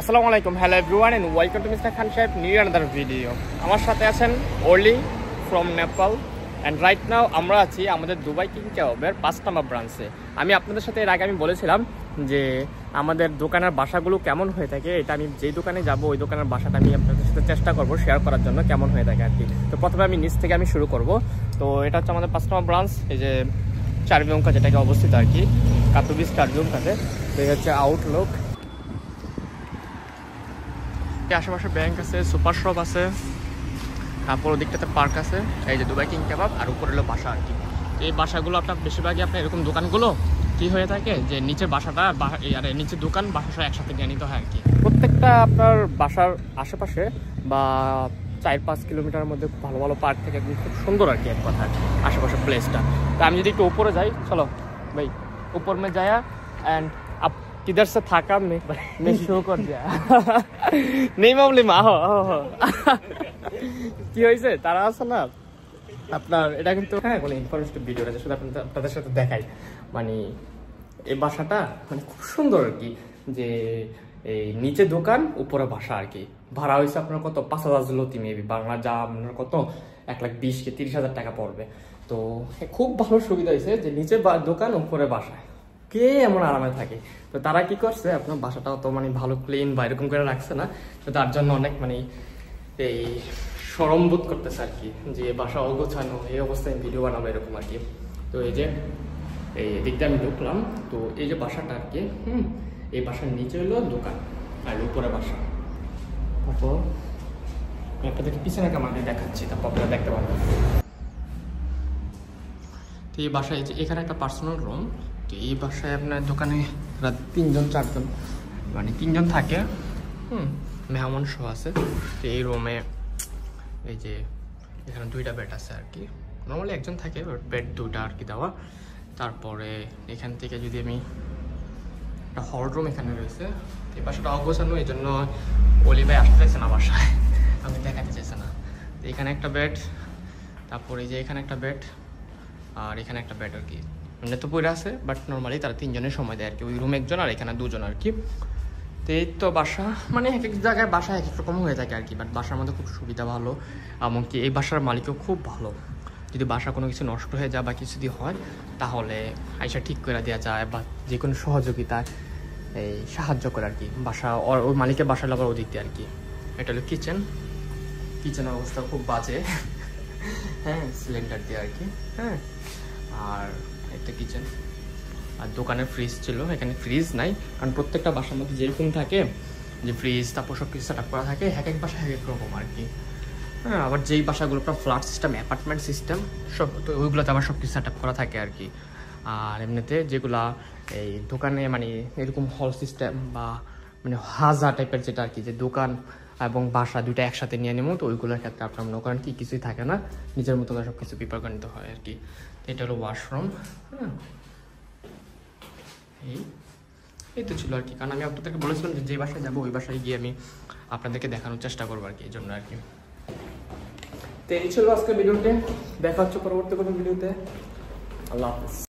আসসালামু আলাইকুম, hello everyone and welcome to mister Khan সাহেব নিউ আনাদার ভিডিও। আমার সাথে আছেন Oli from Nepal and right now আমরা আছি আমাদের দুবাই কিং কাবাবের 5 নম্বর ব্রাঞ্চে। আমি আপনাদের সাথে এর আগে আমি বলেছিলাম যে আমাদের দোকানের বাসাগুলো কেমন হয়ে থাকে, এটা আমি যেই দোকানে যাব ওই দোকানের বাসাটা আমি আপনাদের সাথে চেষ্টা করব শেয়ার করার জন্য কেমন হয়ে থাকে আর কি। তো প্রথমে আমি নিচ থেকে আমি শুরু করব। তো এটা হচ্ছে আমাদের 5 নম্বর ব্রাঞ্চ, এই যে চারবিউঙ্কা যেটাকে অবস্থিত আর কি, কাতুবিস চারবিউঙ্কাতে। তো এই হচ্ছে আউটলুক। আশেপাশে ব্যাংক আছে, সুপার শপ আছে, তারপর ওদিকটাতে পার্ক আছে, এই যে দুবাই কিং কাবাব, আর উপরে হলো বাসা আর কি। এই বাসাগুলো আপনার বেশিরভাগই আপনার এরকম দোকানগুলো কি হয়ে থাকে যে নিচের বাসাটা আর নিচের দোকান বাসা একসাথে নিয়ে নিতে হয় আর কি। প্রত্যেকটা আপনার বাসার আশেপাশে বা 4-5 কিলোমিটারের মধ্যে ভালো ভালো পার্ক থেকে খুব সুন্দর আর কি এক কথা আশেপাশের প্লেসটা। তো আমি যদি একটু উপরে যাই, চলো ভাই ऊपर में जाया एंड अब किधर से था का मैं शो कर दिया नहीं मामले মা কি হয়েছে তারা আছে না আপনার, এটা কিন্তু হ্যাঁ কোনো ইনফরমেটিভ ভিডিও আছে, শুধু আপনাদের সাথে দেখাই। মানে এই বাসাটা মানে খুব সুন্দর আর কি, যে এই নিচে দোকান উপরে বাসা আর কি। ভাড়া হয়েছে আপনার কত 5,000 জলতি মেবি, বাংলা যা আপনার কত 1,20,000-30,000 টাকা পড়বে। তো খুব ভালো সুবিধা হয়েছে যে নিচে দোকান উপরে বাসায় কে এমন আরামে থাকে। তো তারা কি করছে আপনার বাসাটাও তো মানে ভালো ক্লিন বা এরকম করে রাখছে না, তো তার জন্য অনেক মানে এই সরম বোধ করতেছে আর কি, যে বাসা অগোছানো এই অবস্থায় ভিডিও বানাবো এরকম আর কি। তো এই যে এই দিকটা আমি ঢুকলাম, তো এই যে বাসাটা আর কি, এই বাসার নিচে হলো দোকান আর উপরে বাসা। তারপর আমি আপনাদেরকে পিছনে কামাতে দেখাচ্ছি, তারপর আপনারা দেখতে পাবেন। তো এই বাসায় এখানে একটা পার্সোনাল রুম। তো এই বাসায় আপনার দোকানে রাত 3-4 মানে 3 থাকে, মেহমান শো আছে। তো এই রুমে এই যে এখানে 2টা বেড আছে আর কি, নর্মালি একজন থাকে, বেড 2টা আর কি দেওয়া। তারপরে এখান থেকে যদি আমি একটা হল রুম এখানে রয়েছে। এই বাসাটা অগোছানো, এই জন্য অলি ভাই আসতে চাইছে না বাসায়, আমি দেখাতে চাইছে না। তো এখানে একটা বেড, তারপরে এই যে এখানে একটা বেড, আর এখানে একটা বেড আর কি। মানে তো পড়ে আছে, বাট নর্মালি তারা 3 জনের সময় দেয় আর কি, ওই রুমে 1জন আর এখানে 2জন আর কি। তো এই তো বাসা, মানে এক এক জায়গায় বাসা এক এক রকম হয়ে থাকে আর কি, বাট বাসার মধ্যে খুব সুবিধা ভালো। এমনকি এই বাসার মালিকও খুব ভালো, যদি বাসা কোনো কিছু নষ্ট হয়ে যায় বা কিছু যদি হয় তাহলে আইসা ঠিক করে দেওয়া যায়, বা যে কোনো সহযোগিতায় এই সাহায্য করে আর কি। বাসা ওই মালিকের বাসার আবার ওদিক দিয়ে আর কি। এটা হলো কিচেনের অবস্থা খুব বাজে, হ্যাঁ সিলিন্ডার দিয়ে আর কি, হ্যাঁ। আর একটা কিচেন, আর দোকানের ফ্রিজ ছিল, এখানে ফ্রিজ নাই, কারণ প্রত্যেকটা বাসার মধ্যে যেরকম থাকে যে ফ্রিজ তারপর সব কিছু সেট আপ করা থাকে, এক এক বাসা এক এক রকম আর কি, হ্যাঁ। আবার যেই বাসাগুলো ফ্ল্যাট সিস্টেম, অ্যাপার্টমেন্ট সিস্টেম সব, তো ওইগুলোতে আবার সব কিছু সেট আপ করা থাকে আর কি। আর এমনিতে যেগুলা এই দোকানে মানে এরকম হল সিস্টেম বা মানে হাজা টাইপের যেটা আর কি, যে দোকান এবং বাসা 2টা একসাথে নিয়ে নেবো, তো ওইগুলোর ক্ষেত্রে আপনার মনে করেন কি কিছুই থাকে না, নিজের মতো করে সব কিছু প্রিপেয়ার করে নিতে হয় আর কি। এটা হলো ওয়াশরুম, হ্যাঁ। এই তো ছিল আর কি, কারণ আমি আপনাদেরকে বলেছিলাম যে বাসায় যাবো ওই বাসায় গিয়ে আমি আপনাদেরকে দেখানোর চেষ্টা করবো আর কি, এই জন্য আর কি। তো এই ছিল আজকে ভিডিওতে, দেখা হচ্ছে পরবর্তী কোনো ভিডিওতে। আল্লাহ হাফেজ।